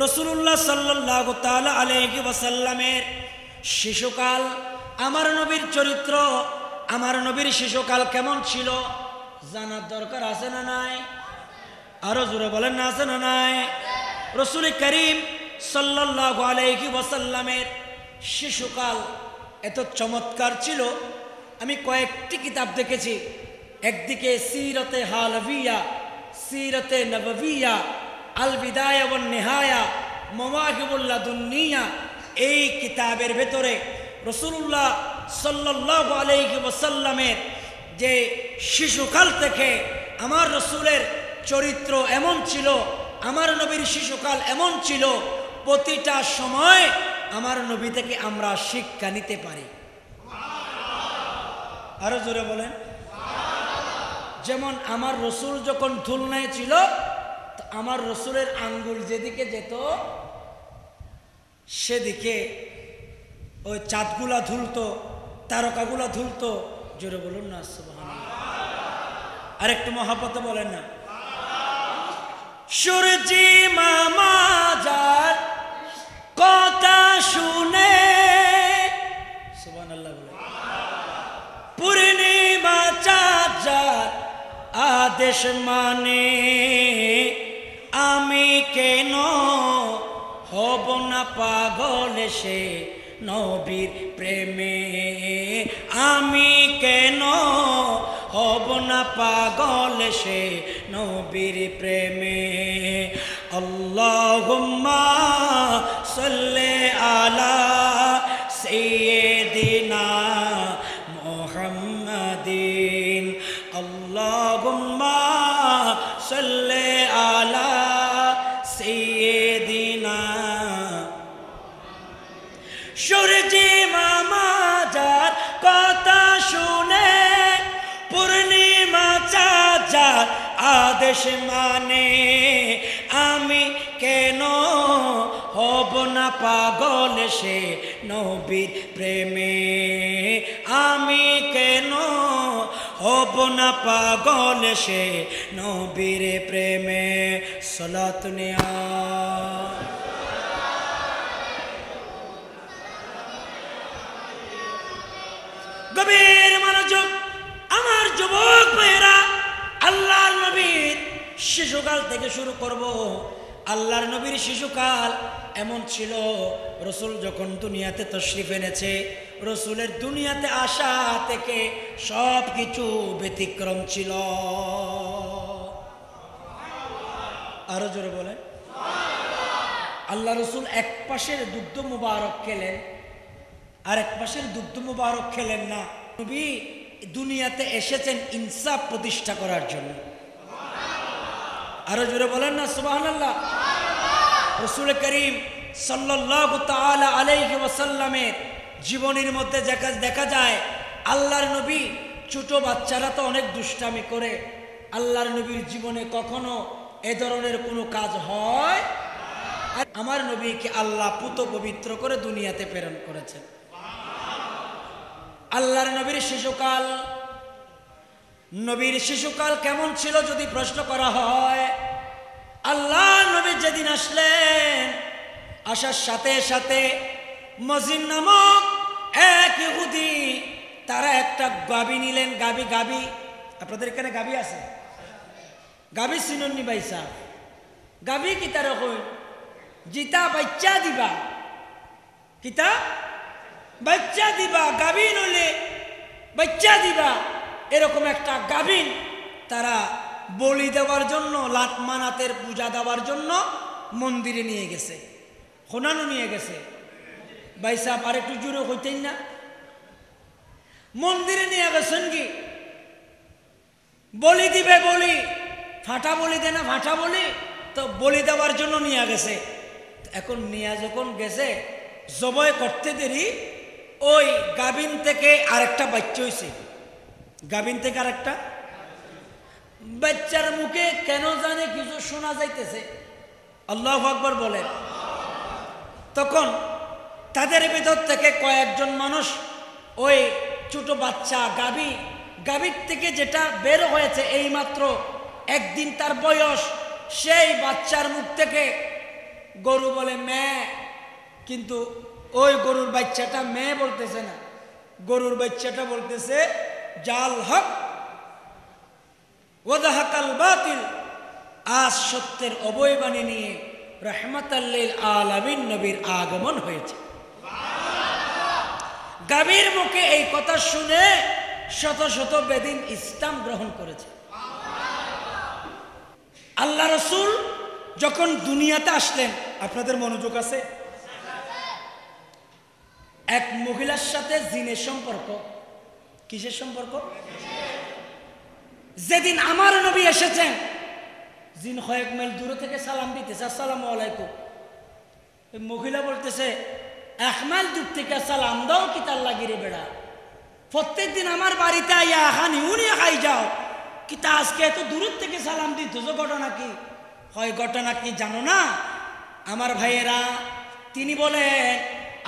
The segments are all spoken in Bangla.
রাসূলুল্লাহ সাল্লাল্লাহু তাআলা আলাইহি ওয়াসাল্লামের শিশুকাল, আমার নবীর চরিত্র, আমার নবীর শিশুকাল কেমন ছিল জানার দরকার আছে না নাই? আরো জোরে বলেন না, আছে না নাই? রাসূল করিম সাল্লাল্লাহু আলাইহি ওয়াসাল্লামের শিশুকাল এত চমৎকার ছিল, আমি কয়েকটি কিতাব দেখেছি। একদিকে সিরতে হালভিয়া, সিরতে নববিয়া, আল বিদায়া ওয়ান নিহায়া, মাওয়াহিবুল লাদুন্নিয়া, এই কিতাবের ভেতরে রাসূলুল্লাহ সাল্লাল্লাহু আলাইহি ওয়াসাল্লামের যে শিশুকাল থেকে আমার রাসূলের চরিত্র এমন ছিল, আমার নবীর শিশুকাল এমন ছিল, প্রতিটা সময় আমার নবী থেকে আমরা শিক্ষা নিতে পারি। আরো জোরে বলেন। যেমন আমার রসুল যখন ধুলনায় ছিল, আমার রসুলের আঙ্গুল যেদিকে যেত সেদিকে ওই চাঁদগুলা ধুলতো, তারকাগুলা ধুলতো। জোরে বলুন না সুবহানাল্লাহ। আর একটু মহাব্বতে বলেন না। সূর্যি মামা যার কথা শুনে, সুবহানাল্লাহ বলেন। পূর্ণিমা চাঁদ যার আদেশ মানে, আমি কেন হব না পাগল সে নবীর প্রেমে, আমি কেন হব না পাগল সে নবীর প্রেমে। আল্লাহুম্মা সাল্লি আলা সাইয়্যিদিনা মুহাম্মাদিন, আল্লাহুম্মা সাল্লি আলা সাইয়্যিদিনা। সূর্যি মামা যার কথা শুনে, পূর্ণিমা চাঁদ যার আদেশ মানে, আমি কেন হব না পাগল সে নবীর প্রেমে, আমি কেন হব না পাগল সে নবীর প্রেমে। সালাত নিয়া গভীর মনোযোগ আমার যুবক ভাইয়েরা। আল্লাহর নবীর শিশুকাল থেকে শুরু করব। আল্লাহর নবীর শিশুকাল এমন ছিল, রসুল যখন দুনিয়াতে তশরিফ এনেছে, রসুলের দুনিয়াতে আসা থেকে সব কিছু ব্যতিক্রম ছিল। আরো জোরে বলেন। আল্লাহ রসুল এক পাশের দুগ্ধ মুবারক খেলেন, আর এক পাশের দুগ্ধ মুবারক খেলেন না। নবী দুনিয়াতে এসেছেন ইনসাফ প্রতিষ্ঠা করার জন্য। আরো জোরে বলেন না সুবহানাল্লাহ। রাসূল করিম সাল্লাল্লাহু তাআলা আলাইহি ওয়াসাল্লামের জীবনের মধ্যে দেখা যায়, আল্লাহর নবী, ছোট বাচ্চারা তো অনেক দুষ্টামি করে, আল্লাহর নবীর জীবনে কখনো এ ধরনের কোনো কাজ হয়? আর আমার নবীকে আল্লাহ পুত পবিত্র করে দুনিয়াতে প্রেরণ করেছেন। আল্লাহর নবীর শিশুকাল, নবীর শিশুকাল কেমন ছিল যদি প্রশ্ন করা হয়, আল্লাহ নবী যেদিন আসলেন, আসার সাথে সাথে মজিন নামক এক ইহুদি, তারা একটা গাভী নিলেন। গাভী আপনাদের এখানে গাভী আছে? গাভী চিননি বাইসা? গাভী কি তার কই জিতা বাচ্চা দিবা, কিতা বাচ্চা দিবা, গাভী নইলে বাচ্চা দিবা, এরকম একটা গাভীন তারা বলি দেওয়ার জন্য, লাত মানাতের পূজা দেওয়ার জন্য মন্দিরে নিয়ে গেছে, খোনানো নিয়ে গেছে। ভাই সাহেব আর একটু জোরে হইতেন না? মন্দিরে নিয়ে গেছেন কি বলি দিবে, বলি ফাটা বলি দে না, ফাটা বলি তো বলি দেওয়ার জন্য নিয়ে গেছে। এখন নিয়ে যখন গেছে, জবাই করতে দেরি ওই গাভীন থেকে আরেকটা বাচ্চা হয়েছে। গাভীন থেকে আরেকটা বাচ্চার মুখে কেন জানে কিছু শোনা যাইতেছে, আল্লাহু আকবার বলেন। তখন তাদের ভিতর থেকে কয়েকজন মানুষ ওই ছোট বাচ্চা গাভীর থেকে যেটা বের হয়েছে এইমাত্র একদিন তার বয়স, সেই বাচ্চার মুখ থেকে গরু বলে মেয়ে, কিন্তু ওই গরুর বাচ্চাটা মেয়ে বলতেছে না, গরুর বাচ্চাটা বলতেছে জাল হক ওয়াদাহাকাল বাতিল। আজ সত্যের অবয়বাণী নিয়ে রাহমাতাল লিল আলামিন নবীর আগমন হয়েছে। গাভীর মুখে এই কথা শুনে শত শত বেদিন ইসলাম গ্রহণ করেছে। আল্লাহ রসুল যখন দুনিয়াতে আসলেন, আপনাদের মনোযোগ আছে, এক মহিলার সাথে জিনের সম্পর্ক। কিসের সম্পর্ক? যেদিন আমার নবী এসেছেন, জিন কয়েক মাইল দূরে থেকে সালাম দিতেছে, আসসালামু আলাইকুম। মহিলা বলতেছে, 1 মাইল দূর থেকে সালাম দাও কি তার লাগিরে বেড়া, প্রত্যেক দিন আমার বাড়িতে আইয়া হানি উনি খাই যাও, কিন্তু আজকে এত দূর থেকে সালাম দিতেছ, ঘটনা কি? হয় ঘটনা কি জানো না আমার ভাইয়েরা? তিনি বলেন,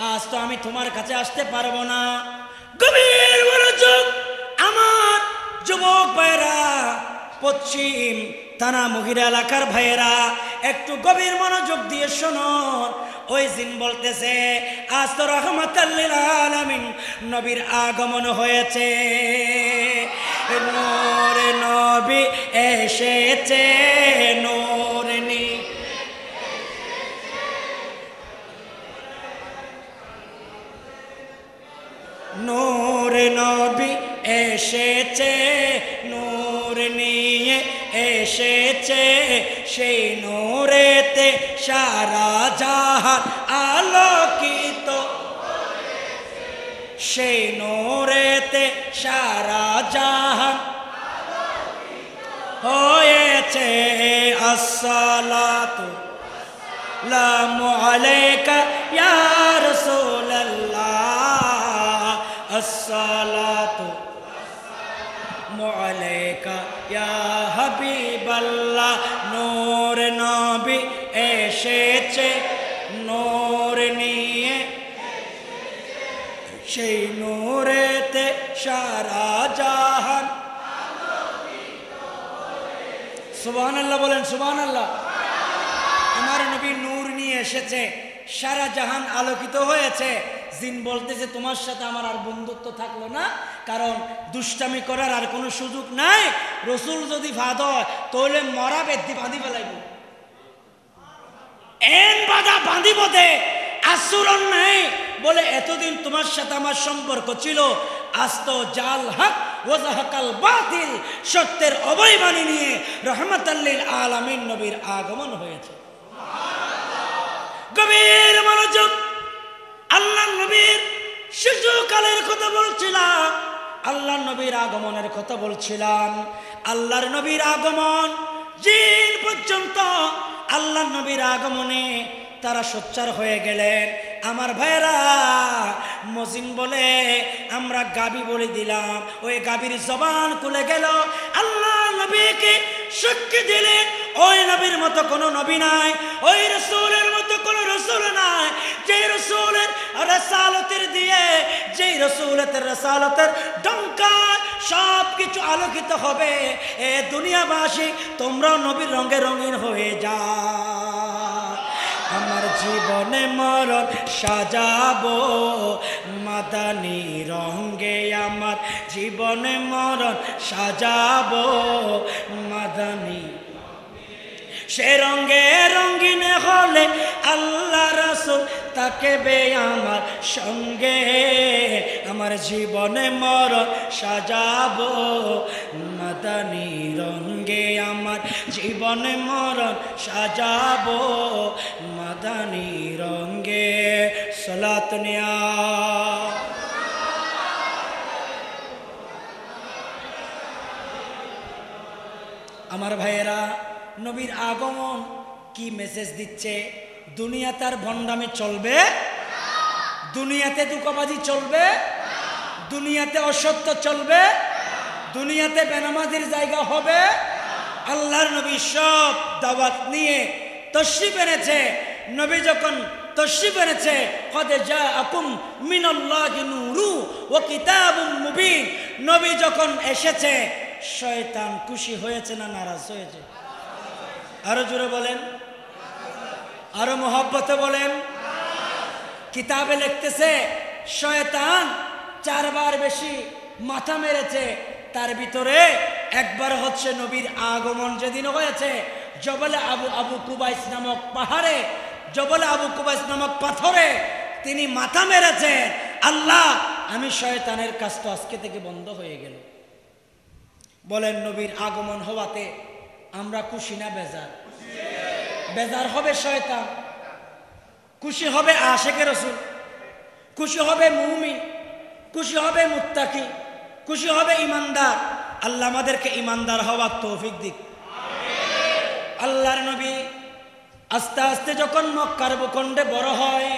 আজ তো আমি তোমার কাছে আসতে পারবো না। গভীর মনোযোগ আমার যুবক ভাইয়েরা, পশ্চিম থানা মহিলা এলাকার ভাইয়েরা, একটু গভীর মনোযোগ দিয়ে শোনো। ওই জিন বলতেছে, আজ তো রাহমাতাল লিল আলামিন নবীর আগমন হয়েছে, নূরে নবী এসেছে, নূরে নূরে নবী এসেছে, নূর নিয়ে এসেছে, সেই নূরেতে সারা জাহান আলোকিত, সেই নূরেতে সারা জাহান হয়েছে। আসসালাতু লামু আলাইকা ইয়া রাসূলুল্লাহ, আসসালাতু আলাইকা ইয়া হাবিবাল্লাহ। নূর নবী এসেছে, নূর নিয়ে সেই নূরেতে সারা জাহান। সুবহানাল্লাহ বলেন, সুবহানাল্লাহ। আমার নবী নূর নিয়ে এসেছে, সারা জাহান আলোকিত হয়েছে। জিন বলতেছে, তোমার সাথে আমার আর বন্ধুত্ব থাকলো না, কারণ দুষ্টামি করার আর কোনো সুযোগ নাই। রসুল যদি ফাদ হয় তাহলে মরা বেদি বাঁধি ফেলাইব, এন বাধা বাঁধিব দে, আচরণ নাই বলে এতদিন তোমার সাথে আমার সম্পর্ক ছিল, আজ তো জাল হক ওয়াজাহাকাল বাতিল, সত্যের অবয়বাণী নিয়ে রাহমাতাল লিল আলামিন নবীর আগমন হয়েছে। গভীর মনোযোগ, আল্লাহ নবীর শিশুকালের কথা বলছিলাম, আল্লাহ নবীর আগমনের কথা বলছিলাম। আল্লাহর নবীর আগমন জিন পর্যন্ত আল্লাহ নবীর আগমনে তারা সোচ্চার হয়ে গেলেন। আমার ভাইরা, মজিন বলে আমরা গাবি বলে দিলাম, ওই গাবির জবান খুলে গেল। আল্লাহ নবীকে সাক্ষী দিলেন, ওই নবীর মতো কোনো নবী নাই, ওই রাসূলের মতো কোনো রাসূল নাই, যে রাসূলের রাসালাতের দিয়ে, যে রাসূলের রাসালাতের ডঙ্কা সব কিছু আলোকিত হবে। এ দুনিয়াবাসী, তোমরা নবীর রঙে রঙিন হয়ে যাও। আমার জীবনে মরণ সাজাবো মাদানী রঙে, আমার জীবনে মরণ সাজাবো মাদানী, সে রঙে রঙিন হলে আল্লাহ রাসূল তাকবে আমার সঙ্গে। আমার জীবনে মরণ সাজাবো মাদানী রঙে, আমার জীবনে মরণ সাজাবো মাদানী রঙে। সালাত নিয়া আমার ভাইয়েরা, নবীর আগমন কি মেসেজ দিচ্ছে? দুনিয়াতে আর ভণ্ডামি চলবে, দুনিয়াতে দুঃখবাজি চলবে, দুনিয়াতে অসত্য চলবে, দুনিয়াতে বেনামাজির জায়গা হবে। আল্লাহর নবী সব দাওয়াত নিয়ে তশরিফ এনেছে। নবী যখন তশরিফ এনেছে, কদ জাআকুম মিনাল্লাহি নূরু ওয়া কিতাবুম মুবিন, নবী যখন এসেছে শয়তান খুশি হয়েছে না নারাজ হয়েছে? আরো জোরে বলেন, আরো মোহব্বতে বলেন। কিতাবে লিখতেছে শয়তান 4 বার বেশি মাথা মেরেছে, তার ভিতরে একবার হচ্ছে নবীর আগমন যেদিন হয়েছে জবলে আবু কুবাইস নামক পাহাড়ে, জবলে আবু কুবাইস নামক পাথরে তিনি মাথা মেরেছেন। আল্লাহ, আমি শয়তানের কাজ তো আজকে থেকে বন্ধ হয়ে গেল। বলেন, নবীর আগমন হওয়াতে আমরা খুশি না বেজার? বেজার হবে শয়তান, খুশি হবে আশিকে রাসূল, খুশি হবে মুমিন, খুশি হবে মুত্তাকি, খুশি হবে ইমানদার। আল্লাহ আমাদেরকে ইমানদার হওয়ার তৌফিক দিক। আল্লাহর নবী আস্তে আস্তে যখন মক্কার ভূখণ্ডে বড় হয়,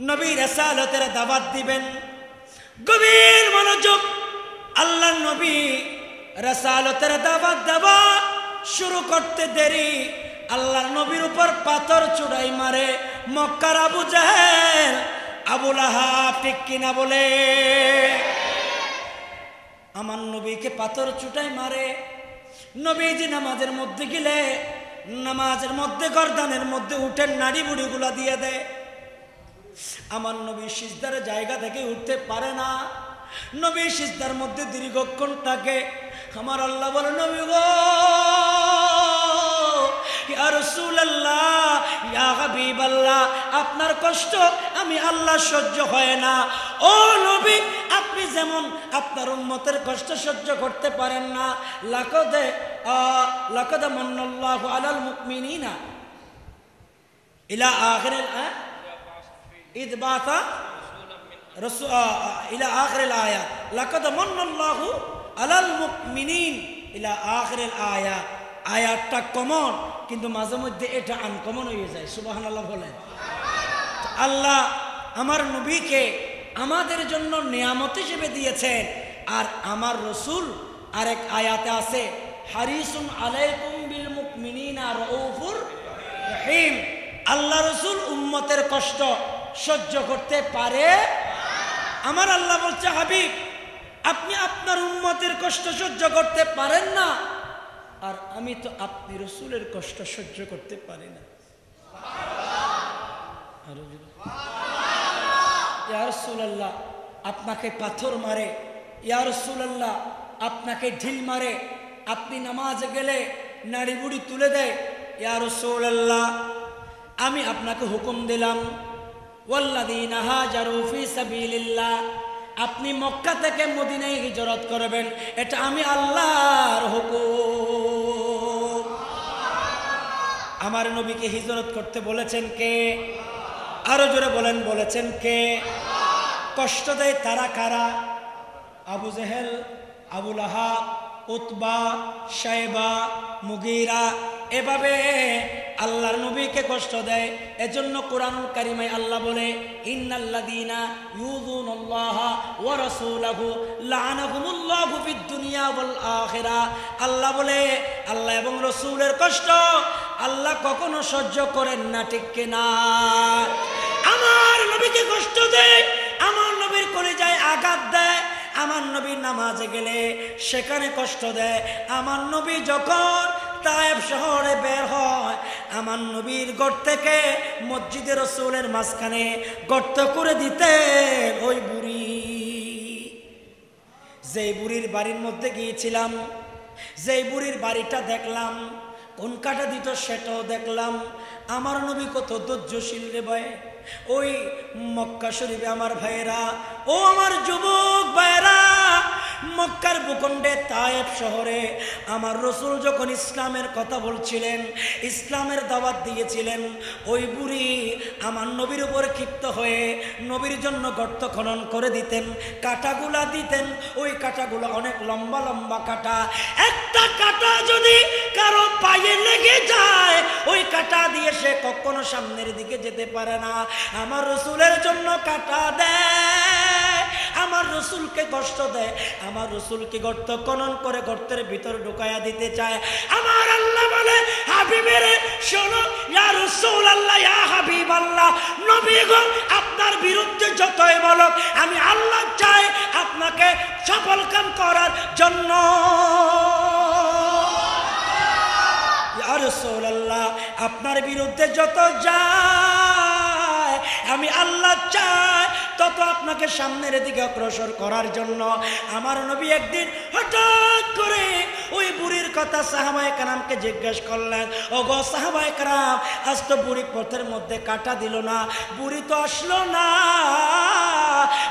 নবী রিসালাতের দাওয়াত দিবেন। গভীর মনোযোগ। আল্লাহর নবী রিসালাতের দাওয়াত দেওয়া শুরু করতে দেরি, আল্লাহর নবীর উপর পাথর ছুড়াই মারে মক্কার আবু জাহেল, আবু লাহাব, ঠিক কিনা বলে? আমার নবীকে পাথর ছুটাই মারে। নবীজি নামাজের মধ্যে গেলে নামাজের মধ্যে গর্দানের মধ্যে উঠে নাড়ি বুড়িগুলা দিয়ে দেয়। আমার নবী সিজদার জায়গা থেকে উঠতে পারে না, নবী সিজদার মধ্যে দীর্ঘক্ষণ থাকে। আমার আল্লাহ বলে, নবী গো, ইয়া রাসূলুল্লাহ, ইয়া হাবিবাল্লাহ, আপনার কষ্ট আমি আল্লাহ সহ্য হয় না। ও নবী, আপনি যেমন আপনার উম্মতের কষ্ট সহ্য করতে পারেন না, লাকাদ মান্নাল্লাহু আলাল মুমিনিনা ইলা আখিরিল ইদ বাতা রাসূল ইলা আখিরিল আয়াত, লাকাদ মান্নাল্লাহু আলাল মুমিনিন ইলা আখিরিল আয়াত। আয়াতটা কমন, কিন্তু মাঝে মধ্যে এটা আনকমন হয়ে যায়। সুবহানাল্লাহ বলেন। আল্লাহ আমার নবীকে আমাদের জন্য নিয়ামত হিসেবে দিয়েছেন। আর আমার রসুল আরেক আয়াতে আছে, হারিসুন আলাইকুম বিল মুমিনিনা রাউফুর রহিম। আল্লাহ রসুল উম্মতের কষ্ট সহ্য করতে পারে। আমার আল্লাহ বলছে, হাবিব, আপনি আপনার উম্মতের কষ্ট সহ্য করতে পারেন না, আর আমি তো আপনি রসুলের কষ্ট সহ্য করতে পারি না। ইয়া রাসূলুল্লাহ, আপনাকে পাথর মারে, ইয়া রাসূলুল্লাহ আপনাকে ঢিল মারে, আপনি নামাজে গেলে নাড়ি বুড়ি তুলে দেয়। ইয়া রাসূলুল্লাহ, আমি আপনাকে হুকুম দিলাম, ওয়াল্লাযীনা হাজারু ফি সাবিলিল্লাহ, আপনি মক্কা থেকে মদিনায় হিজরত করবেন, এটা আমি আল্লাহর হুকুম। আমার নবীকে হিজরত করতে বলেছেন কে? আরো জোরে বলেন, বলেছেন কে? কষ্ট দেয় তারা কারা? আবু জেহেল, আবু লাহাব, উতবা, শাইবা, মুগীরা, এভাবে আল্লাহর নবীকে কষ্ট দেয়। এজন্য কোরআনুল কারিমে আল্লাহ বলে, ইন্নাল্লাযীনা ইউযুনাল্লাহা ওয়া রাসূলাহু লাআনাহুমুল্লাহু ফিদ দুনিয়া ওয়াল আখিরা। আল্লাহ বলে, আল্লাহ এবং রাসূলের কষ্ট আল্লাহ কখনো সহ্য করেন না, ঠিক কিনা? আমার নবীকে কষ্ট দেয়, আমার নবীর কলিজায় আঘাত দেয়, আমার নবী নামাজে গেলে সেখানে কষ্ট দেয়। আমার নবী যখন তায়েব শহরে বের হয়, আমার নবীর গর্ত থেকে মসজিদে রাসূলের মাঝখানে গর্ত করে দিতেন ওই বুড়ি। যেই বুড়ির বাড়ির মধ্যে গিয়েছিলাম, যেই বুড়ির বাড়িটা দেখলাম, কোন কাটা দিত সেটাও দেখলাম। আমার নবী কত ধৈর্যশীল রে ভাই। ওই মক্কা শরীফে আমার ভাইয়েরা, ও আমার যুবক ভাইয়েরা, মক্কার ভূখণ্ডে তায়েব শহরে আমার রসুল যখন ইসলামের কথা বলছিলেন, ইসলামের দাওয়াত দিয়েছিলেন, ওই বুড়ি আমার নবীর উপর ক্ষিপ্ত হয়ে নবীর জন্য গর্ত খনন করে দিতেন, কাঁটাগুলা দিতেন। ওই কাঁটাগুলো অনেক লম্বা লম্বা কাঁটা, একটা কাঁটা যদি কারো পায়ে লেগে যায়, ওই কাঁটা দিয়ে সে কখনো সামনের দিকে যেতে পারে না। আমার রসুলের জন্য কাঁটা দেয়, আমার রসুলকে কষ্ট দেয়, আমার রসুলকে গর্ত খনন করে গর্তের ভিতর ঢুকাইয়া দিতে চায়। আমার আল্লাহ বলে, হাবিবের শোনো, ইয়া রাসূলুল্লাহ, ইয়া হাবিবাল্লাহ, নবী গো, আপনার বিরুদ্ধে যতই বলো, আমি আল্লাহ চাই আপনাকে সফল কাম করার জন্য। ইয়া রাসূলুল্লাহ আপনার বিরুদ্ধে যত যায় আমি আল্লাহ চাই তত আপনাকে সামনের দিকে অগ্রসর করার জন্য। আমার নবী একদিন হঠাৎ করে ওই বুড়ির কথা সাহাবায়ে কেরামকে জিজ্ঞেস করলেন, ওগো সাহাবায়ে কেরাম, আজ তো বুড়ি পথের মধ্যে কাটা দিল না, বুড়ি তো আসলো না।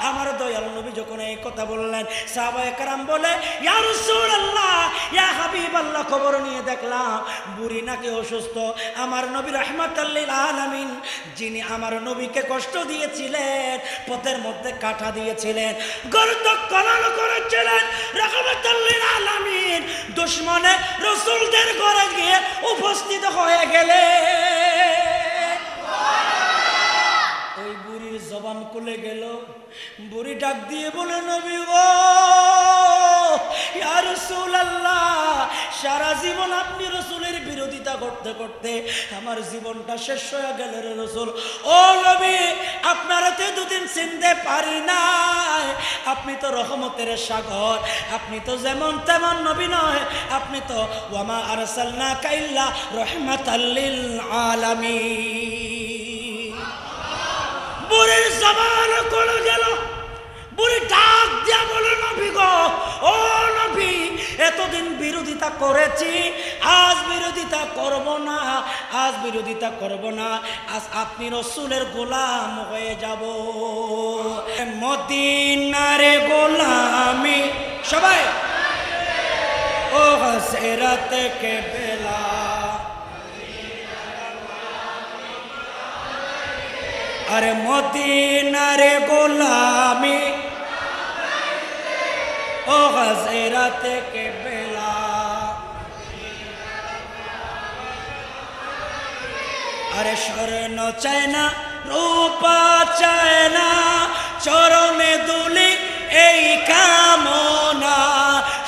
আমার দয়াল নবী যখন এই কথা বললেন, সাহাবায়ে কেরাম বলে, ইয়া রাসূলুল্লাহ, ইয়া হাবিবাল্লাহ, খবর নিয়ে দেখলাম বুড়ি নাকি অসুস্থ। আমার নবী রাহমাতাল লিল আলামিন, যিনি আমার নবীকে কষ্ট দিয়েছিলেন, পথের মধ্যে কাটা দিয়েছিলেন, গর্ত খনন করেছিলেন, রাহমাতাল লিল আলামিন দুশমনে রাসূলদের ঘরে গিয়ে উপস্থিত হয়ে গেলেন। ওই বুড়ির জবান খুলে গেল। বুড়ি ডাক দিয়ে বলে, নবী গো, ইয়া রাসূলুল্লাহ, সারা জীবন আপনি রাসূলের বিরোধিতা করতে করতে আমার জীবনটা শেষ হয়ে গেল রে রাসূল। ও নবী, আপনারা তো দুদিন চিনতে পারি নাই, আপনি তো রহমতের সাগর, আপনি তো যেমন তেমন নবী নয়, আপনি তো ওয়ামা আরসালনাকা ইল্লা রাহমাতাল লিল আলামিন। বুড়ির জবান খুলে গেল। বুড়ি ডাক দিয়া বলে, নবী গো, ও নবী, এতদিন বিরোধিতা করেছি, আজ বিরোধিতা করব না, আজ বিরোধিতা করব না, আজ আপনি রাসূলের গোলাম হয়ে যাব। মদিনার গোলামি সবাই ও হসরত কে বেলা, আরে মদিনার গোলামি ও হযরত কে বেলা, আরে স্বর্ণ চায় না, রূপা চায় না, চরণে দুলি এই কামনা।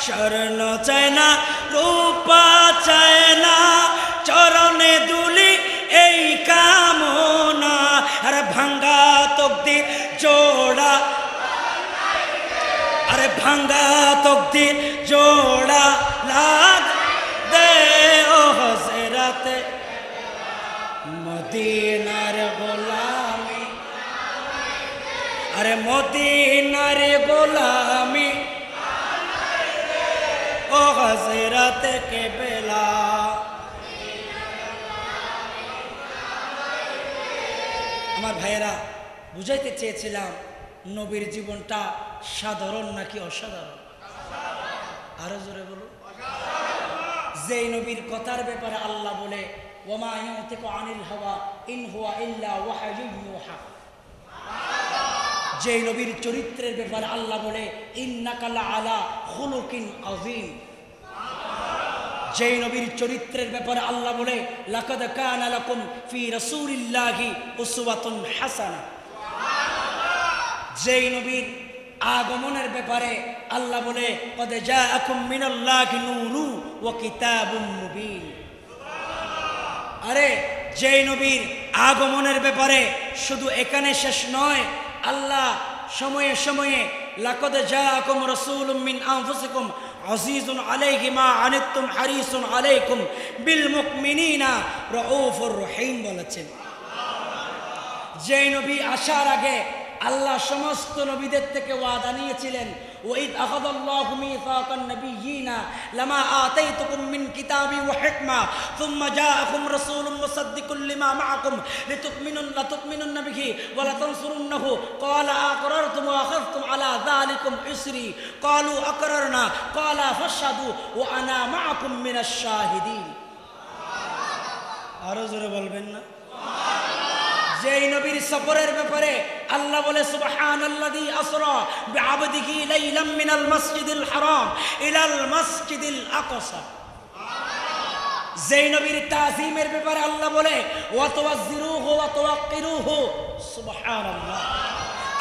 স্বর্ণ চায় না, রূপা চায় না, চরণে দুলি এই কামনা। আরে ভাঙ্গা তকদির জোড়া, আরে ভাঙ্গা তকদির জোড়া লাগ দে ও হযরত মদিনার গোলামি, আরে মদিনার গোলামি ও হযরত কে বেলা। আমার ভাইয়েরা, বুঝাইতে চেয়েছিলাম নবীর জীবনটা সাধারণ নাকি অসাধারণ? আরো জোরে বলুন। যেই নবীর কথার ব্যাপারে আল্লাহ বলে, ওমা ইয়ানতিকু আনিল হাওয়া ইন হুয়া ইল্লা ওয়াহয়ুন ইউহা। যেই নবীর চরিত্রের ব্যাপারে আল্লাহ বলে, ইন্নাকা লাআলা খুলুকিন আযীম। যেই নবীর চরিত্রের ব্যাপারে আল্লাহ বলে, লাকাদ কানা লাকুম ফি রাসূলিল্লাহি উসওয়াতুন হাসানাহ। যেই নবীর আগমনের ব্যাপারে আল্লাহ বলে, কদ জাআকুম মিনাল্লাহি নূরু ওয়া কিতাবুম মুবিন। আরে যেই নবীর আগমনের ব্যাপারে শুধু এখানে শেষ নয়, আল্লাহ সময়ে সময়ে লাকাদ জাআকুম রাসূলুম মিন আনফুসিকুম আজিজুন আলাইহি মা আনিতুম হারিসুন আলাইকুম বিল মুমিনিনা রাউফুর রহিম বলেছেন। যেই নবী আসার আগে আল্লাহ সমস্ত নবীদের থেকে ওয়াদা নিয়েছিলেন, ওয়াইদ আখাযাল্লাহু মিসাকান নাবিয়্যিনা লামা আতাইতুকুম মিন কিতাবি ওয়া হিকমা সুম্মা জাআকুম রাসূলুম মুসাদ্দিকুল লিমা মাআকুম লাতু'মিনুন্না বিহি ওয়া লাতানসুরুন্নাহু ক্বালা আকরারতুম ওয়া আখাযতুম আলা যালিকুম ইসরি ক্বালু আকরারনা ক্বালা ফাশহাদু ওয়া আনা মাআকুম মিনাশ শাহিদিন। আরো জোরে বলবেন না? যেই নবীর সফরের ব্যাপারে আল্লাহ বলে, সুবহানাল্লাযী আসরা বিআবদিহি লাইলাম মিনাল মাসজিদিল হারাম ইলাল মাসজিদিল আকসা। যেই নবীর তাযীমের ব্যাপারে আল্লাহ বলে, ওয়া তুওয়াজ্জিরুহু ওয়া তুওয়াক্কিরুহু, সুবহানাল্লাহ।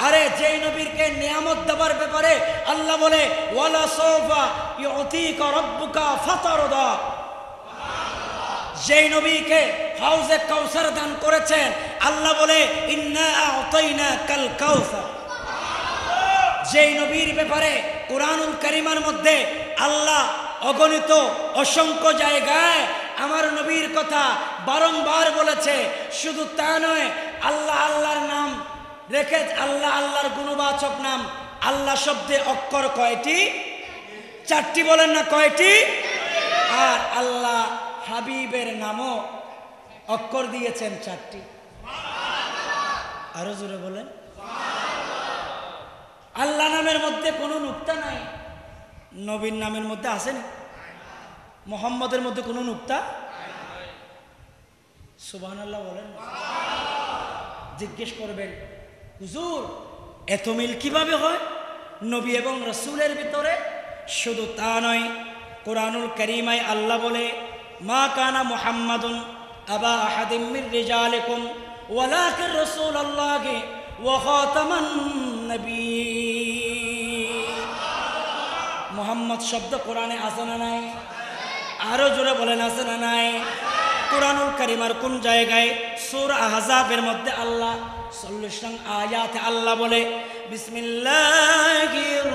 আরে যেই নবীকে নিয়ামত দেওয়ার ব্যাপারে আল্লাহ বলে, ওয়ালা সাওফা ইউতিকা রাব্বুকা ফাতারদা। যেই নবীকে হাউজে কাউসার দান করেছেন আল্লাহ বলে, ইন্না আ'তাইনাকাল কাউসার। যেই নবীর ব্যাপারে কুরআনুল কারীমের মধ্যে আল্লাহ অগণিত অসংখ্য জায়গায় আমার নবীর কথা বারংবার বলেছে। শুধু তা নয়, আল্লাহ আল্লাহর নাম রেখে, আল্লাহ আল্লাহর গুণবাচক নাম। আল্লাহ শব্দে অক্ষর কয়টি? 4টি। বলেন না কয়টি? আর আল্লাহ হাবিবের নামও অক্ষর দিয়েছেন 4টি। আরো জোরে বলেন। আল্লাহ নামের মধ্যে কোনো নুক্তা নাই। নবীর নামের মধ্যে আছে না? মোহাম্মদের মধ্যে কোনো নুক্তা? সুবহানাল্লাহ বলেন। জিজ্ঞেস করবেন, হুজুর এত মিল কিভাবে হয় নবী এবং রাসূলের ভিতরে? শুধু তা নয়, কোরআনুল কারীমায় আল্লাহ বলে, মা কানা মুহাম্মাদুন আবা আহাদিম মির রিজালিকুম ওয়ালাকিন রাসূলুল্লাহি ওয়া খাতামান নবিয়্যিন। মুহাম্মদ শব্দ কোরআনে আছে না নাই? আরো জোরে বলেন, আছে না নাই? কোরআনুল কারীমের কোন জায়গায়? সূরা আহজাবের মধ্যে আল্লাহ 40 নং আয়াতে আল্লাহ বলে, বিসমিল্লাহির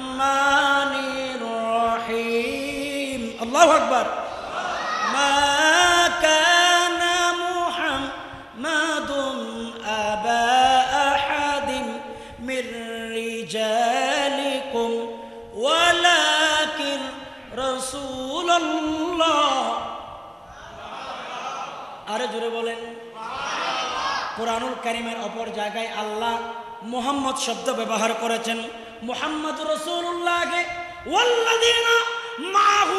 রহমানির রহিম। আল্লাহু আকবার। মা কানা মুহাম্মাদুন আবা আহাদিম মির রিজালিকুম ওয়ালাকিন রাসূলুল্লাহ। আরে জোরে বলেন। কোরআনুল কারীমের অপর জায়গায় আল্লাহ মুহাম্মদ শব্দ ব্যবহার করেছেন। মুহাম্মাদুর রাসূলুল্লাহকে ওয়াল্লাযীনা মাআহু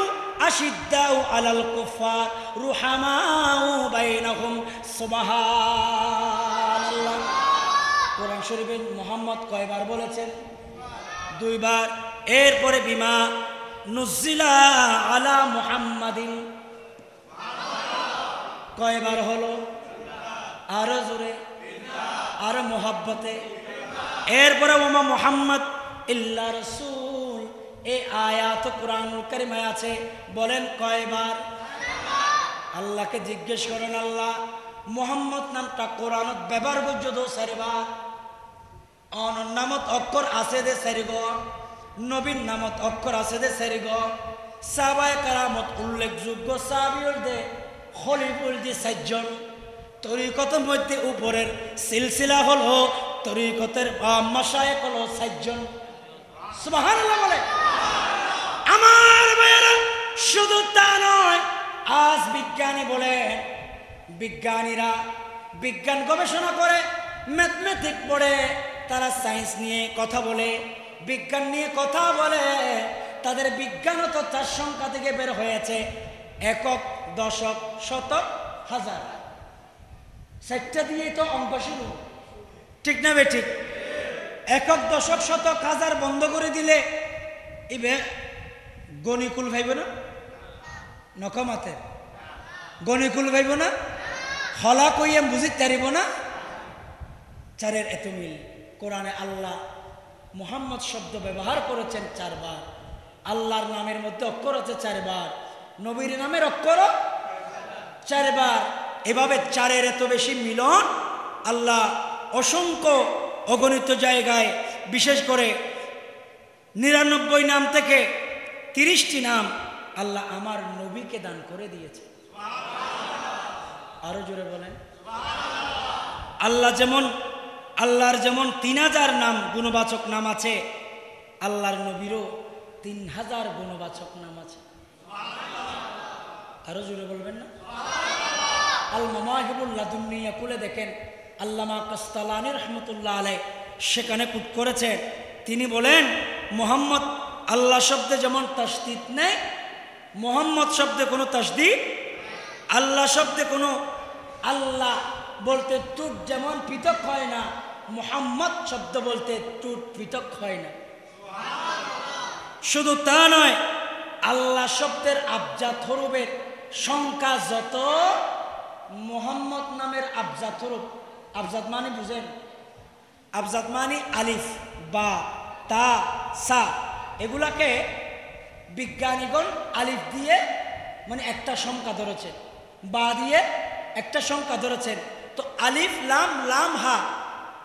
আশিদ্দাউ আলাল কুফার রুহামাউ বাইনাহুম। সুবহানাল্লাহ। কোরআন শরীফে মুহাম্মদ কয়বার বলেছেন? 2 বার। এরপরে বিমা নুজিলা আলা মুহাম্মাদিন কয়বার হলো? আরো জোরে, আরো মোহাব্বতে। এরপরে ওমা মুহাম্মদ ইল্লা রাসূল, এই আয়াত কোরআনুল কারীমে আছে। বলেন কয়বার? আল্লাহকে জিজ্ঞেস করেন, আল্লাহ মুহাম্মদ নামটা কোরআনত ব্যবহার করছো 4 বার। অনর নামত অক্ষর আছে দে 4 গো, নবীর নামত অক্ষর আছে দে 4 গো, সাহাবায়ে কেরামত উল্লেখযোগ্য সাহাবীর দে খলিফুল দি 4 জন। তরিকতের মধ্যে উপরের সিলসিলা হলো তরিকতের মাশায়েখ হলো 4 জন। সুবহানাল্লাহ বলে। আমার ভাইয়েরা, শুধু তা নয়, আজ বিজ্ঞানী বলে, বিজ্ঞানীরা বিজ্ঞান গবেষণা করে, ম্যাথমেটিক পড়ে, তারা সায়েন্স নিয়ে কথা বলে, বিজ্ঞান নিয়ে কথা বলে। তাদের বিজ্ঞান ও তথ্যের সংখ্যা থেকে বের হয়েছে একক, দশক, শতক, হাজার। 4টা দিয়ে তো অঙ্ক শুরু, ঠিক না বে ঠিক? একক, দশক, শতক, হাজার বন্ধ করে দিলে ইবে গণিকুল ভাইব না? নকমাতে গণিকুল ভাইব না? হলা কইয়ে বুঝিতে পারিব না? 4-এর এত মিল। কোরআনে আল্লাহ মুহাম্মদ শব্দ ব্যবহার করেছেন 4 বার। আল্লাহর নামের মধ্যে অক্ষর আছে 4 বার, নবীর নামের অক্ষর 4 বার। এভাবে 4-এর এত বেশি মিলন আল্লাহ অসংখ্য অগণিত জায়গায়, বিশেষ করে 99 নাম থেকে 30টি নাম আল্লাহ আমার নবীকে দান করে দিয়েছে। আরো জোরে বলেন। আল্লাহর যেমন 3000 নাম গুণবাচক নাম আছে, আল্লাহর নবীরও 3000 গুণবাচক নাম আছে। আরো জোরে বলবেন না? আল মাওয়াহিবুল লাদুন্নিয়া খুলে দেখেন, আল্লামা কাসতালানী রহমতুল্লাহ আলাইহ সেখানে কুট করেছে। তিনি বলেন, মুহাম্মদ আল্লাহ শব্দে যেমন তাসদীদ নেই, মুহাম্মদ শব্দে কোনো তাসদীদ, আল্লাহ শব্দে কোনো, আল্লাহ বলতে টুট যেমন পৃথক হয় না, মুহাম্মদ শব্দ বলতে টুট পৃথক হয় না। শুধু তা নয়, আল্লাহ শব্দের আবজাত হরফের সংখ্যা যত, মুহাম্মদ নামের আবজাত হরফ, আবজাত মানে বুঝেন? আবজাত মানে আলিফ, বা, তা, সা, এগুলাকে বিজ্ঞানীগণ আলিফ দিয়ে মানে একটা সংখ্যা ধরেছেন, বা দিয়ে একটা সংখ্যা ধরেছেন। তো আলিফ লাম লাম হা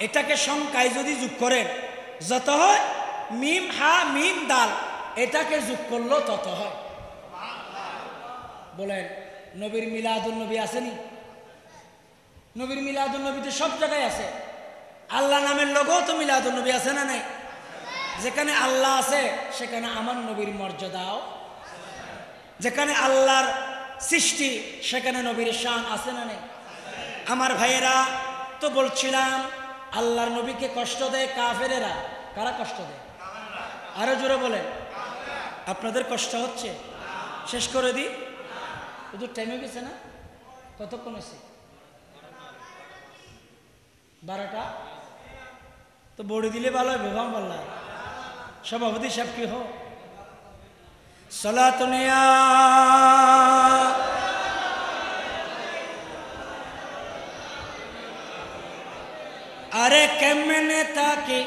এটাকে সংখ্যায় যদি যোগ করেন যত হয়, মিম হা মিম দাল এটাকে যোগ করলেও তত হয়। বলেন নবীর মিলাদুন নবী আসেনি? নবীর মিলাদুন নবী তো সব জায়গায় আছে। আল্লাহ নামের লোগো তো মিলাদুন নবী আছে না নাই? যেখানে আল্লাহ আছে সেখানে আমার নবীর মর্যাদাও, যেখানে আল্লাহর সৃষ্টি সেখানে নবীর শান আছে না নেই? আমার ভাইয়েরা তো বলছিলাম আল্লাহর নবীকে কষ্ট দেয় কাফেরেরা। কারা কষ্ট দেয়? আরো জোরে বলেন। আপনাদের কষ্ট হচ্ছে? শেষ করে দিই। শুধু টাইমে গেছে না? কতক্ষণ আছে? 12টা। তো বড়ি দিলে ভালো হবে। ভাম বললাম সভাপতি সাহেব কি হো সালাতুনিয়া আরে কেমনে তাকি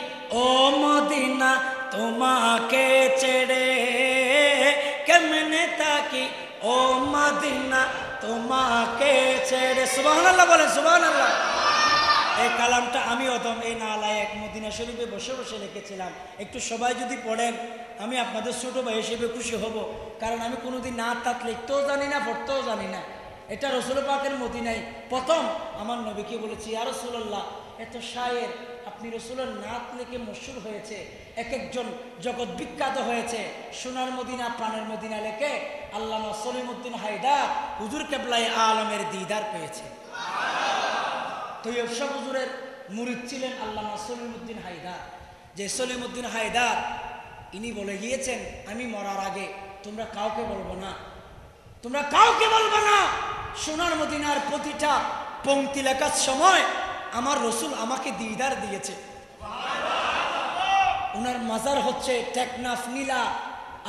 ও মদিনা তোমাকে ছেড়ে, কেমনে তাকি ও মদিনা তোমাকে ছেড়ে। সুবহানাল্লাহ বলেন সুবহানাল্লাহ। এই কালামটা আমি অদম এই নালায়েক মদিনা শরীফে বসে বসে লিখেছিলাম। একটু সবাই যদি পড়েন আমি আপনাদের ছোট ভাই হিসেবে খুশি হব, কারণ আমি কোনোদিন নাত তাত লিখতেও জানি না, পড়তেও জানি না। এটা রসুল পাকের মদিনায় প্রথম আমার নবীকে বলেছি, ইয়া রাসূলুল্লাহ এত শায়ের আপনি রসুলের নাত লিখে মশহুর হয়েছে, এক একজন জগৎ বিখ্যাত হয়েছে। সোনার মদিনা প্রাণের মদিনা লেখে আল্লামা সলিমউদ্দিন হায়দার হুজুর কেবলাই আলমের দিদার পেয়েছে। তৈয়ব শাহ হুজুরের মুরিদ ছিলেন আল্লামা সলিমউদ্দিন হায়দার। যে সলিমউদ্দিন হায়দার ইনি বলে গিয়েছেন আমি মরার আগে তোমরা কাউকে বলবো না, তোমরা কাউকে বলবো না সোনার মদিনার প্রতিটা পংক্তি লেখার সময় আমার রসুল আমাকে দিদার দিয়েছে। ওনার মাজার হচ্ছে টেকনাফ নীলা।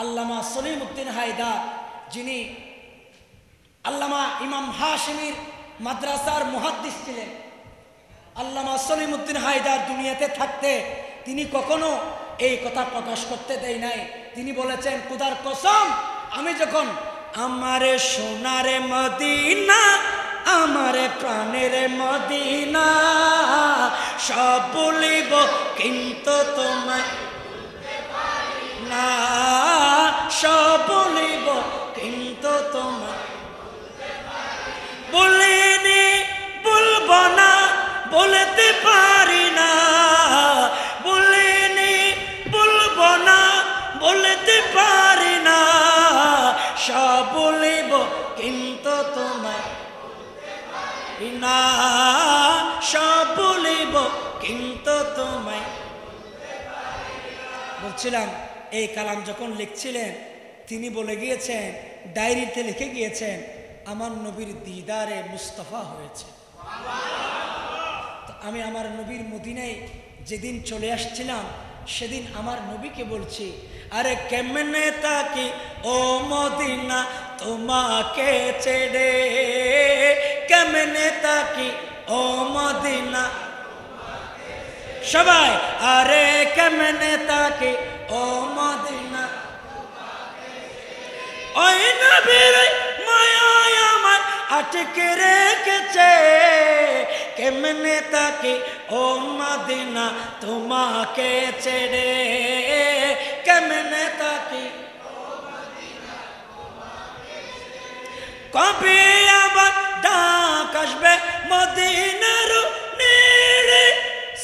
আল্লামা সলিমউদ্দিন হায়দার যিনি আল্লামা ইমাম হাশিমির মাদ্রাসার মুহাদ্দিস ছিলেন। আল্লামা সলিমউদ্দিন হায়দার দুনিয়াতে থাকতে তিনি কখনো এই কথা প্রকাশ করতে দেয় নাই। তিনি বলেছেন খোদার কসম আমি যখন আমারে সোনারে মদিনা আমারে প্রাণের মদিনা সব বলিব কিন্তু তোমায় না, সব বলিব কিন্তু তোমায় বলিনি বলবো না বলতে পারি না, বলিনি বলবো না বলতে পারি না সব বলিব কিন্তু তোমায় না, সব বলিব কিন্তু তোমায়। বলছিলাম এই কালাম যখন লিখছিলেন তিনি বলে গিয়েছেন ডায়েরিতে লিখে গিয়েছেন আমার নবীর দিদারে মুস্তাফা হয়েছে। তো আমি আমার নবীর মদিনায় যেদিন চলে আসছিলাম সেদিন আমার নবীকে বলছি আরে কেমনে তাকি ও মদিনা তোমাকে ছেড়ে, কেমনে তাকি ও মদিনা সবাই আরে কেমনে তাকি ও মদিনা ওই নবীর মায়ায় আমার আটকে রেখেছে, কেমনে তাকি ও মদিনা তোমাকে ছেড়ে, কেমনে তাকি কবে আবার ডাক আসবে মদিনার নেড়ে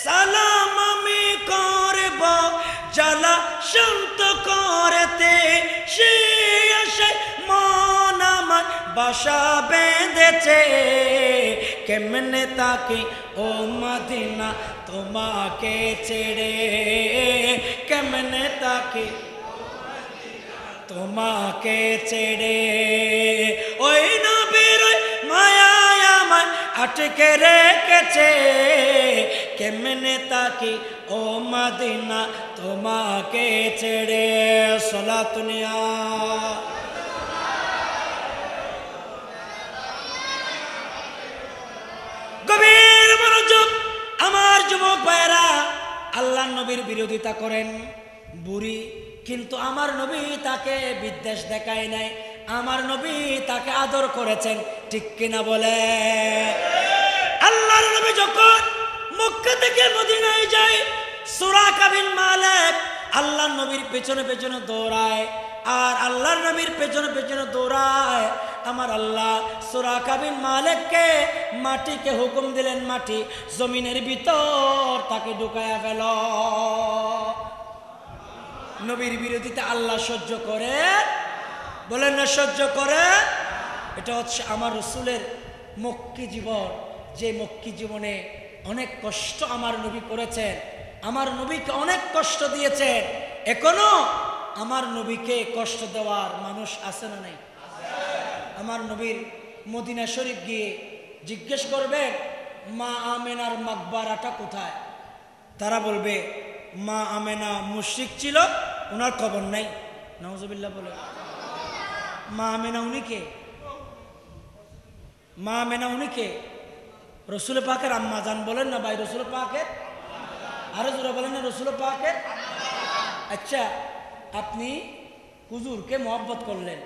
সালাম আমি করব জ্বালা শান্ত করতে, সে আসে মন আমার বাসা বেঁধেছে, কেমনে তাকি ও মদিনা তোমাকে ছেড়ে, কেমনে তাকি তোমাকে ছেড়ে ওই নবীর মায়ায় আমার আটকে রেখেছে, কেমনে তাকি ও মদিনা তোমাকে ছেড়ে। সালাতুনিয়া গভীর মনোযোগ আমার যুবক ভাইরা। আল্লাহ নবীর বিরোধিতা করেন বুড়ি, কিন্তু আমার নবী তাকে বিদ্বেষ দেখায় নাই, আমার নবী তাকে আদর করেছেন, ঠিক কিনা বলে? আল্লাহর নবী যখন মক্কা থেকে মদিনায় যায় সুরাকা বিন মালিক আল্লাহর নবীর পেছনে পেছনে দৌড়ায়, আর আল্লাহর নবীর পেছনে পেছনে দৌড়ায় আমার আল্লাহ সুরাকা বিন মালিককে মাটিকে হুকুম দিলেন, মাটি জমিনের ভিতর তাকে ঢুকায়া ফেল। নবীর বিরোধিতা আল্লাহ সহ্য করে, বলেন না সহ্য করে। এটা হচ্ছে আমার রসুলের মক্কি জীবন, যে মক্কি জীবনে অনেক কষ্ট আমার নবী করেছেন, আমার নবীকে অনেক কষ্ট দিয়েছেন। এখনো আমার নবীকে কষ্ট দেওয়ার মানুষ আছে না নাই? আমার নবীর মদিনা শরীফ গিয়ে জিজ্ঞেস করবে মা আমেনার মাকবারাটা কোথায়, তারা বলবে মা আমেনা মুশরিক ছিল, ওনার খবর নাই। নাউজুবিল্লাহ বলে। মা আমেনা উনি কে? মা আমেনা উনি কে? রসুল পাকের আম্মা জান বলেন না ভাই, রসুল পাকের, আরো জোরে বলেন না রসুল পাকের। আচ্ছা, আপনি হুজুরকে মহব্বত করলেন,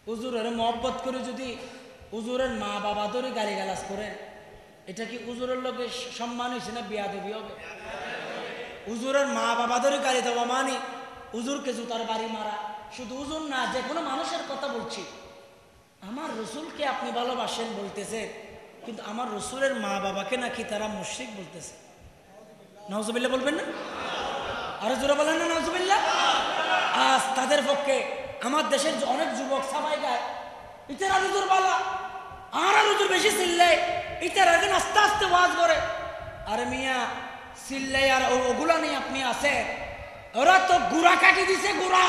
হুজুরের মহব্বত করে যদি হুজুরের মা বাবা ধরে গালিগালাজ করেন, এটা কি হুজুরের লোকে সম্মান হয়েছে না বেয়াদবি হবে? হুজুরের মা বাবা ধরে গালি দেওয়া মানে হুজুরকে জুতার বাড়ি মারা। শুধু হুজুর না, যে কোনো মানুষের কথা বলছি। আমার রসুলকে আপনি ভালোবাসেন বলতেছেন, কিন্তু আমার রসুলের মা বাবাকে নাকি তারা মুশরিক বলতেছে। নাউজুবিল্লাহ বলবেন না? আরো জোরে বলেন না নাউজুবিল্লাহ। আজ তাদের পক্ষে আমার দেশের অনেক যুবক সবাই গায় ইতারা হুজুর বালা, আর হুজুর বেশি চিল্লে, ইতারা এখন আস্তে আস্তে ওয়াজ করে। আরে মিয়া, চিল্লে আর ওগুলা নিয়ে আপনি আছে? ওরা তো গুড়া কাটি দিছে, গুড়া,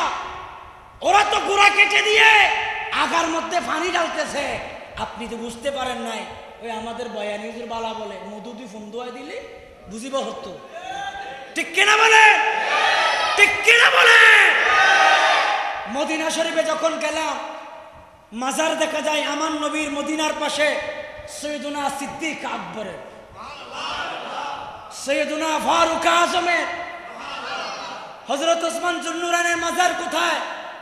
ওরা তো গুড়া কেটে দিয়ে আগার মধ্যে পানি ডালতেছে। আপনি তো বুঝতে পারেন নাই। ওই আমাদের বয়ানি হুজুর বালা বলে মধু দিয়ে ফোন দোয়াই দিলে বুঝিব হতো। ঠিক কিনা বলে? ঠিক কিনা বলে? মদিনা শরীফে যখন গেলাম, মাজার দেখা যায় আমার নবীর মদিনার পাশে সৈয়দুনা সিদ্দিক আকবরের, সৈয়দুনা ফারুক আজমের, হযরত ওসমান জুন্নুরানের মাজার কোথায়?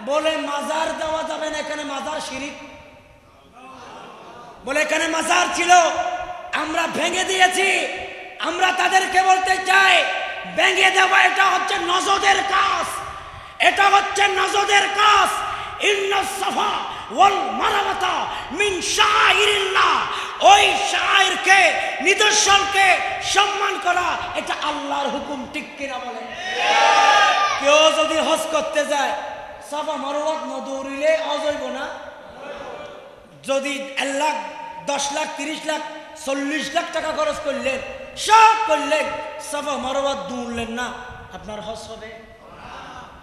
বলে মাজার দেওয়া যাবে না, এখানে মাজার শিরিক। বলে এখানে মাজার ছিল, আমরা ভেঙে দিয়েছি। আমরা তাদেরকে বলতে চাই, ভেঙে দেওয়া এটা হচ্ছে নজদের কাজ, এটা হচ্ছে নজদের কাজ। ইন্নাস সাফা ওয়াল মারওয়াতা মিন শাআইরিল্লাহ, ওই শাআইরকে, নিদর্শনকে সম্মান করা এটা আল্লাহর হুকুম। ঠিক কিনা বলে? কেউ যদি হজ করতে যায়, সাফা মারওয়াত নদৌরিলে অজৈব না? যদি 1 লাখ, 10 লাখ, 30 লাখ, 40 লাখ টাকা খরচ করলেন, সব করলেন, সাফা মারওয়াত দৌড়লেন না, আপনার হজ হবে?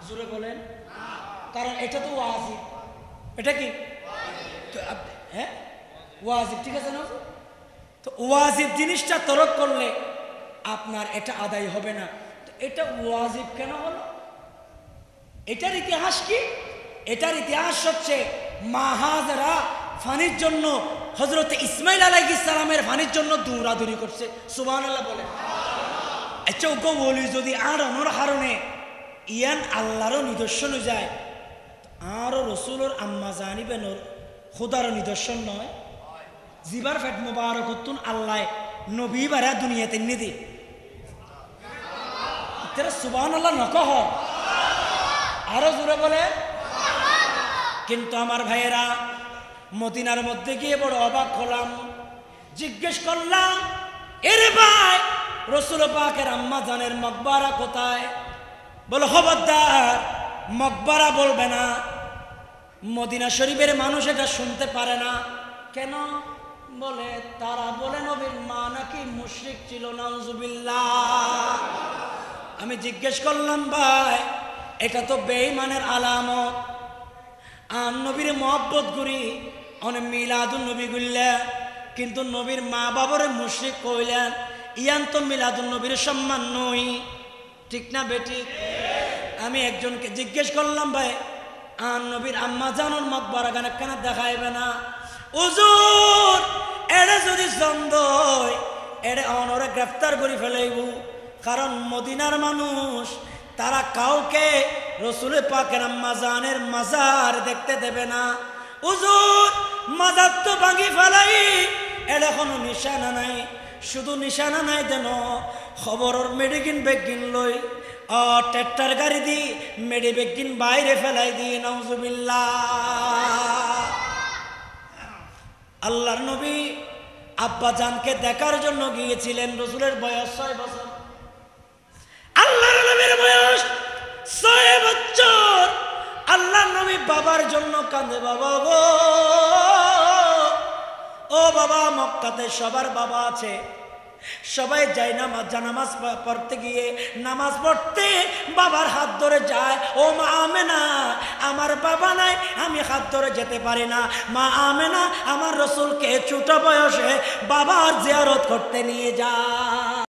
জোরে বলেন। কারণ এটা তো ওয়াজিব। এটা কি? হ্যাঁ, ওয়াজিব। ঠিক আছে না? তো ওয়াজিব জিনিসটা তরক করলে আপনার এটা আদায় হবে না। তো এটা ওয়াজিব কেন হলো? এটার ইতিহাস কি? এটার ইতিহাস হচ্ছে মা হাজেরা ফানির জন্য, হযরত ইসমাইল আলাইহিস সালামের ফানির জন্য দৌড়াদৌড়ি করছে। সুবহানাল্লাহ বলে। আচ্ছা, ওকে বলি যদি আর অনর কারণে ইয়ান আল্লাহরও নিদর্শন যায়, আরও রসুলের আম্মা জানিবেন খোদারও নিদর্শন নয়? জিবার ফেট মুবারক হতুন আল্লাহ নবী বারা দুনিয়াতে নিদি। তেরা সুবহানাল্লাহ নকহ, আরো জোরে বলে। কিন্তু আমার ভাইয়েরা, মদিনার মধ্যে গিয়ে বড় অবাক হলাম। জিজ্ঞেস করলাম, এরে ভাই, রসুল পাকের আম্মা জানের মকবারা কোথায়? বলো খবরদার মকবারা বলবে না। মদিনা শরীফের মানুষ এটা শুনতে পারে না। কেন? বলে তারা বলে নবীর মা নাকি মুশরিক ছিল। নাউজুবিল্লাহ। আমি জিজ্ঞেস করলাম, ভাই এটা তো বেঈমানের আলামত। আর নবীর মহব্বত করি, অনেক মিলাদুন নবী গুললেন, কিন্তু নবীর মা বাবারে মুশরিক কইলেন, ইয়ান তো মিলাদুন নবীর সম্মান নই। ঠিক না বেটি? আমি একজনকে জিজ্ঞেস করলাম, ভাই আর নবীর আম্মা জানুর মকবরা গানে কেন দেখাইবে না? হুজুর এড়ে যদি দ্বন্দ্ব এড়ে অনরে গ্রেফতার করে ফেলাইব। কারণ মদিনার মানুষ তারা কাউকে রসুল পাকের আম্মা জানের মাজার দেখতে দেবে না। হুজুর মাজার তো ভাঙি ফেলাই, এড়ে কোনো নিশানা নাই। শুধু নিশানা নাই যেন খবরের মেডিকিন বেগিন লই ট্রেক্টর গাড়ি দি মেডি বেগিন বাইরে ফেলাই দিয়ে। নাউজুবিল্লাহ। আল্লাহর নবী আব্বা জানকে দেখার জন্য গিয়েছিলেন। রসুলের বয়স 6 বছর, আল্লাহর নবীর বয়স 6 বছর। আল্লাহর নবী বাবার জন্য কাঁদে, বাবা গো, ও বাবা, মক্কাতে সবার বাবা আছে, সবাই যায় জানামাজ পড়তে গিয়ে নামাজ পড়তে বাবার হাত ধরে যায়। ও মা আমেনা, আমার বাবা নাই, আমি হাত ধরে যেতে পারি না। মা আমেনা আমার রসুলকে ছোট বয়সে বাবার জিয়ারত করতে নিয়ে যায়।